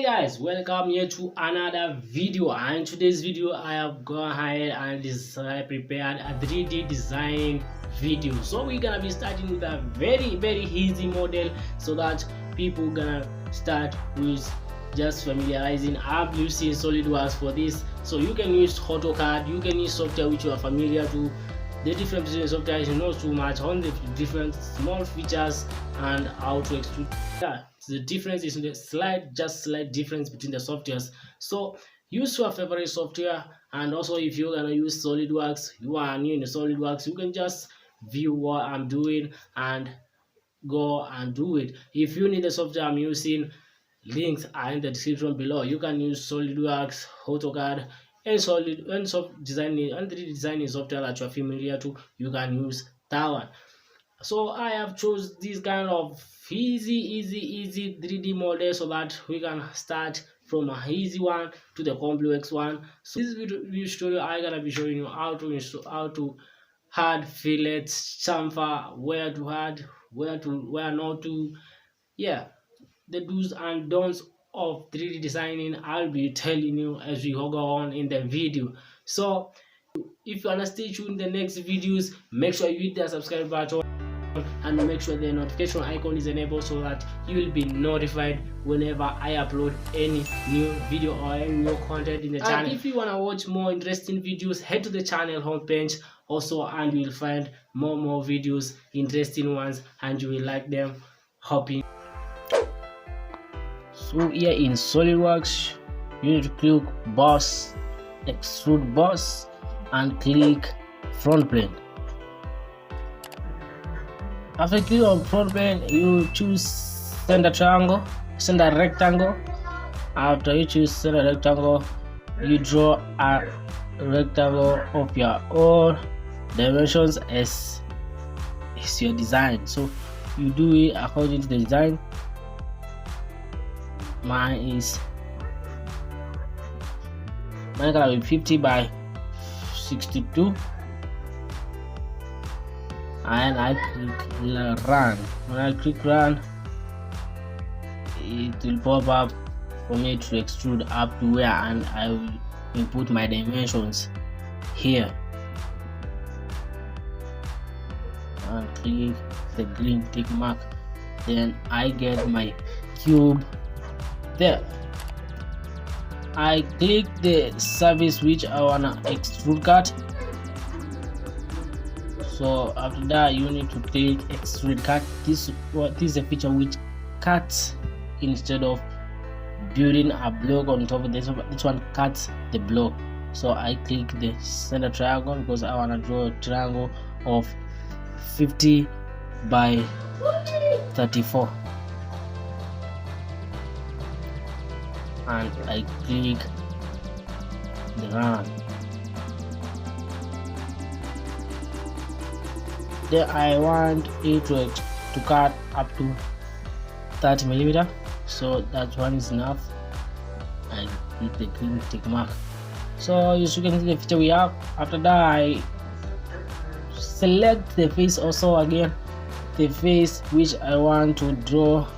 Hey guys, welcome here to another video. And in today's video I have gone ahead and prepared a 3D design video. So we're gonna be starting with a very easy model so that people gonna start with just familiarizing. I'm using SolidWorks for this, so you can use AutoCAD, you can use software which you are familiar to. The difference between the software is not too much, on the different small features and how to extrude. Yeah, the difference is the slight difference between the softwares. So use your favorite software, and also if you're gonna use SolidWorks, you are new in the SolidWorks, you can just view what I'm doing and go and do it. If you need the software I'm using, links are in the description below. You can use SolidWorks, AutoCAD, and solid and soft designing and 3D designing software that you're familiar to. You can use that one. So I have chose this kind of easy 3D model so that we can start from a easy one to the complex one. So this video tutorial I'm gonna be showing you how to add fillets, chamfer, where to add, where not to. Yeah, the do's and don'ts of 3D designing I'll be telling you as we go on in the video. So if you wanna stay tuned in the next videos, make sure you hit the subscribe button and make sure the notification icon is enabled so that you will be notified whenever I upload any new video or any new content in the channel. And if you want to watch more interesting videos, head to the channel homepage also, and you will find more videos, interesting ones, and you will like them. Hoping. So here in SolidWorks, you need to click boss, extrude boss, and click front plane. After clicking on front plane, you choose center rectangle. After you choose center rectangle, you draw a rectangle of your own dimensions as is your design. So you do it according to the design. Mine gonna be 50 by 62. And I click run. When I click run, it will pop up for me to extrude up to where, and I will input my dimensions here and click the green tick mark. Then I get my cube there. I click the surface which I wanna extrude cut. So after that, you need to click extrude cut. This is a feature which cuts instead of building a block on top of this. This one cuts the block. So I click the center triangle because I want to draw a triangle of 50 by 34, and I click the run. Then I want it to cut up to 30 millimeter, so that one is enough. I click the green tick mark. So as you can see the feature we have. After that, I select the face also again, the face which I want to draw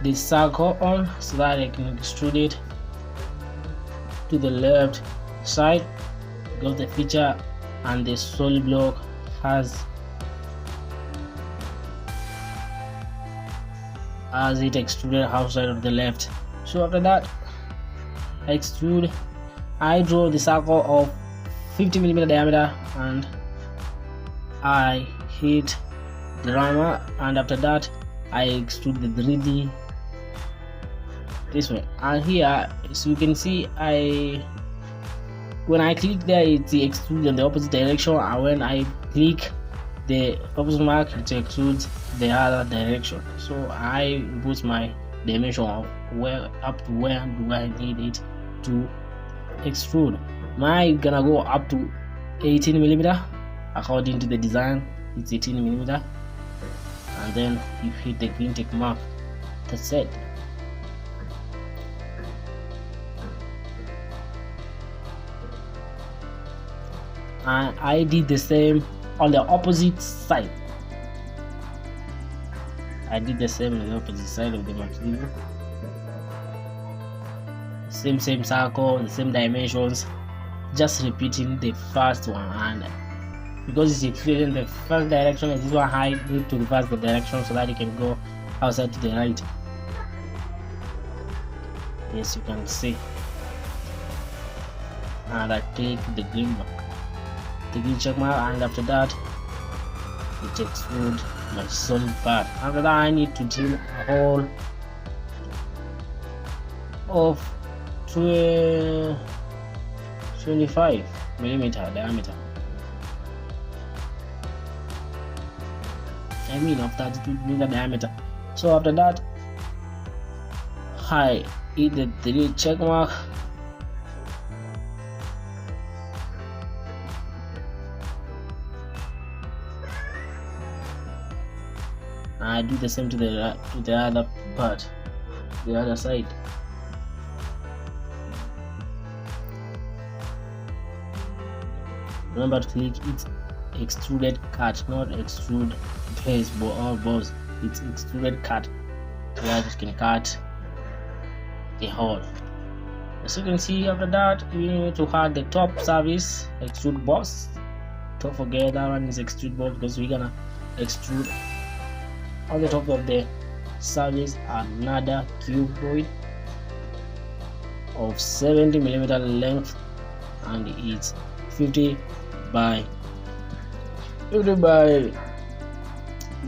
the circle on so that I can extrude it to the left side because the feature and the solid block has as it extruded outside of the left. So after that, I draw the circle of 50 millimeter diameter, and I hit the rammer, and after that I extrude the 3D this way. And here, so you can see, when I click there, it's extrude in the opposite direction, and when I click the opposite mark, it extrudes the other direction. So I put my dimension of where up to where do I need it to extrude. Mine gonna go up to 18 millimeter according to the design. It's 18 millimeter, and then you hit the green tick mark. That's it. And I did the same on the opposite side. I did the same on the opposite side of the material. same circle, the same dimensions, just repeating the first one. And because it's extruded in the first direction, and this one I need to reverse the direction so that it can go outside to the right. Yes, you can see. And I click the green mark, the green check mark, and after that it extrude my solid part. After that I need to drill a hole of 25 millimeter diameter. I mean of 32 millimeter diameter. So after that I hit the 3 check mark. I do the same to the other part, the other side. Remember to click it's extruded cut, not extrude base or balls. It's extruded cut so that you can cut the hole. As you can see, after that we need to add the top surface extrude boss. Don't forget that one is extrude boss because we're gonna extrude on the top of the surface another cuboid of 70 millimeter length, and it's 50 by it's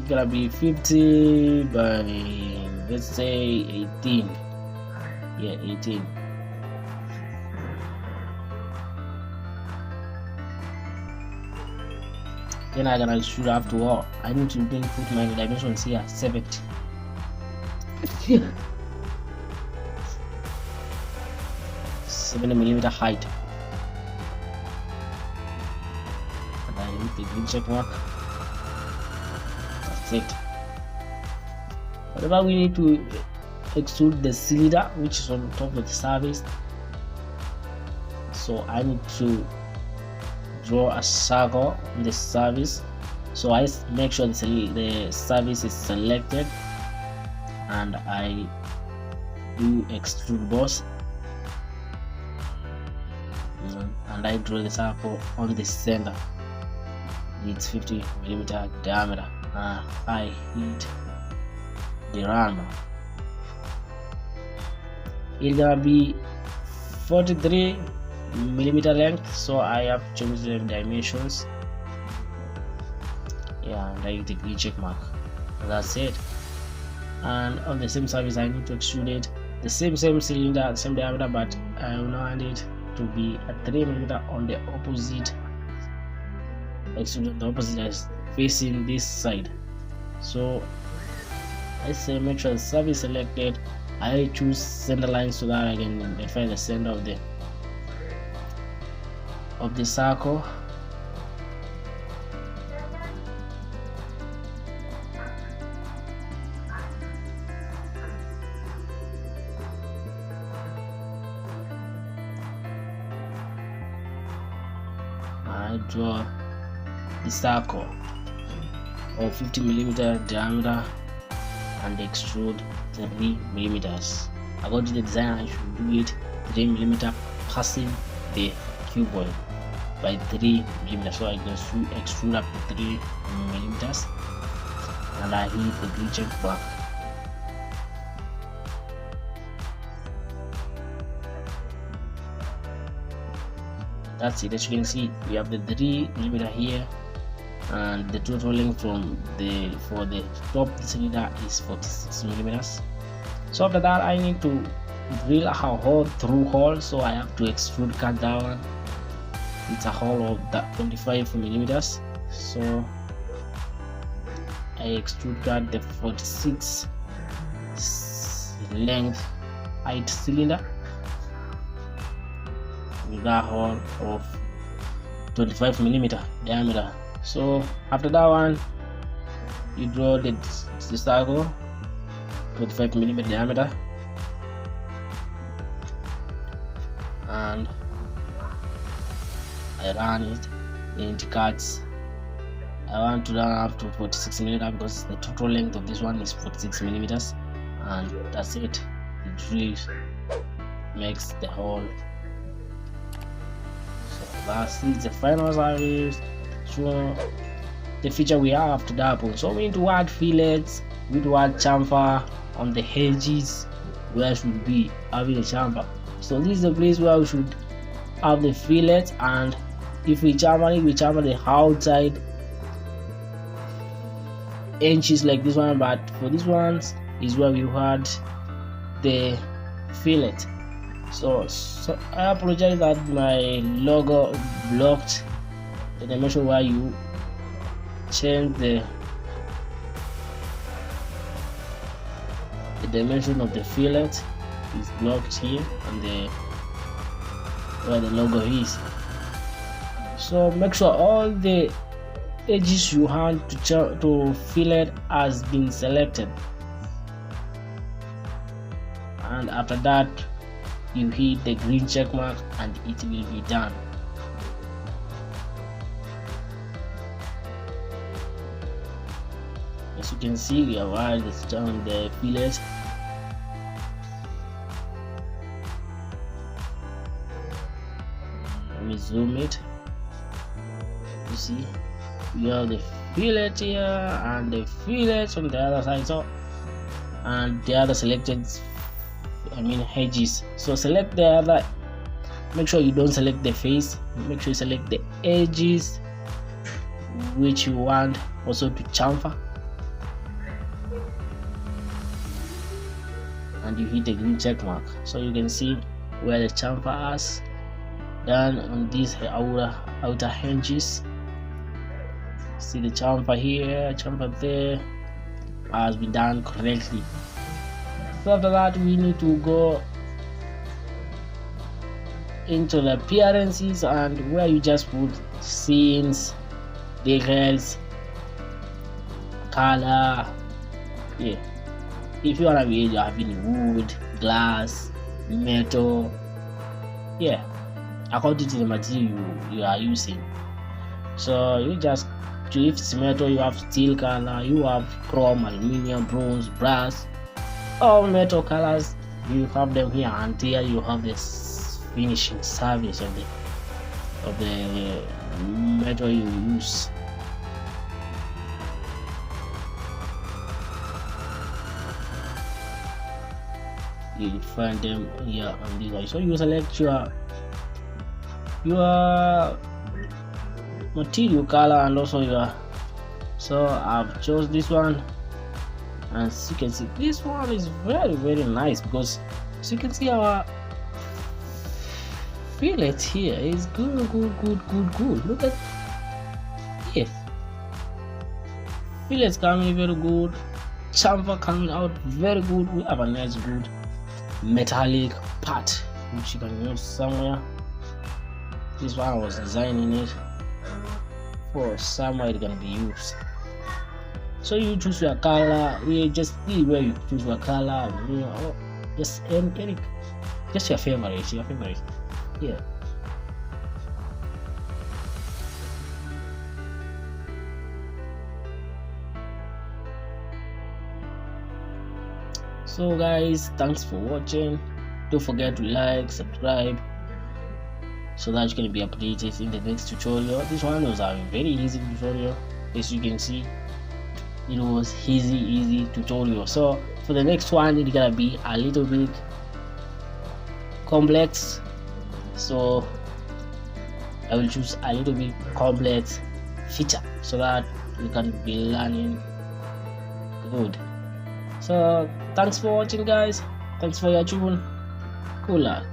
gonna be 50 by, let's say 18. Yeah, 18. Then I'm gonna shoot after all. I need to then put my dimensions here 70. 70 millimeter height. And I hit the green check mark. That's it. Whatever we need to extrude the cylinder which is on top of the surface. So I need to draw a circle on the surface, so I make sure the surface is selected, and I do extrude boss, and I draw the circle on the center. It's 50 millimeter diameter. I hit the run. It's gonna be 43 millimeter length, so I have changed the dimensions. Yeah, and I hit the green check mark. That's it. And on the same surface I need to extrude it the same cylinder, same diameter, but I will now need it to be at 3 millimeter on the opposite extrude. The opposite is facing this side. So I say make sure the surface selected. I choose center line so that I can identify the center of the circle. I draw the circle of 50 millimeter diameter and extrude 3 millimeters. According to the design, I should do it 3 millimeter passing the cuboid by 3 millimeters. So I go through extrude up to 3 millimeters, and I hit the green check mark. That's it. As you can see, we have the 3 millimeter here, and the total length from for the top of the cylinder is 46 millimeters. So after that, I need to drill a hole through hole, so I have to extrude cut down. It's a hole of that 25 millimeters, so I extrude cut the 46 length height cylinder with that hole of 25 millimeter diameter. So after that one, you draw the circle 25 millimeter diameter, and I run it into cuts. I want to run up to 46 millimeters because the total length of this one is 46 millimeters, and that's it. The drill makes the whole. So that's it, the final service. So the feature we have to happen. So we need to add fillets, we need to add chamfer on the edges where should be having a chamfer. So this is the place where we should have the fillet, and if we chamfer it, we chamfer the outside edges like this one, but for this ones is where we had the fillet. So I apologize that my logo blocked the dimension where you change the dimension of the fillet is blocked here, and the where the logo is. So make sure all the edges you want to fillet has been selected, and after that you hit the green check mark and it will be done. As you can see, we have added the fillet. Let me zoom it. You see, we have the fillet here and the fillet on the other side, so and the other selected edges. So select the other, make sure you don't select the face, make sure you select the edges which you want also to chamfer, and you hit the green check mark. So you can see where the chamfer is done on these outer edges. See the chamfer here, chamfer there has been done correctly. So after that we need to go into the appearances, and where you just put scenes, details, color. Yeah, if you wanna be having wood, glass, metal, yeah, according to the material you are using. So you just, if it's metal, you have steel color, you have chrome, aluminium, bronze, brass, all metal colors, you have them here, and here you have this finishing service of the metal you use. You find them here on this one. So you select your material color and also your, so I've chose this one, and as you can see this one is very nice, because as you can see our fillet here is good. Look at, yes, fillets coming very good, chamfer coming out very good. We have a nice good metallic part which you can use somewhere. This one I was designing it for somewhere it's gonna be used. So you choose your color. We just see where you choose your color. You know, just any, just your favorite. Yeah. So guys, thanks for watching. Don't forget to like, subscribe, so that you can be updated in the next tutorial. This one was a very easy tutorial. As you can see, it was easy tutorial. So for the next one, it's gonna be a little bit complex, so I will choose a little bit complex feature so that you can be learning good. So thanks for watching guys, thanks for your tune, good luck.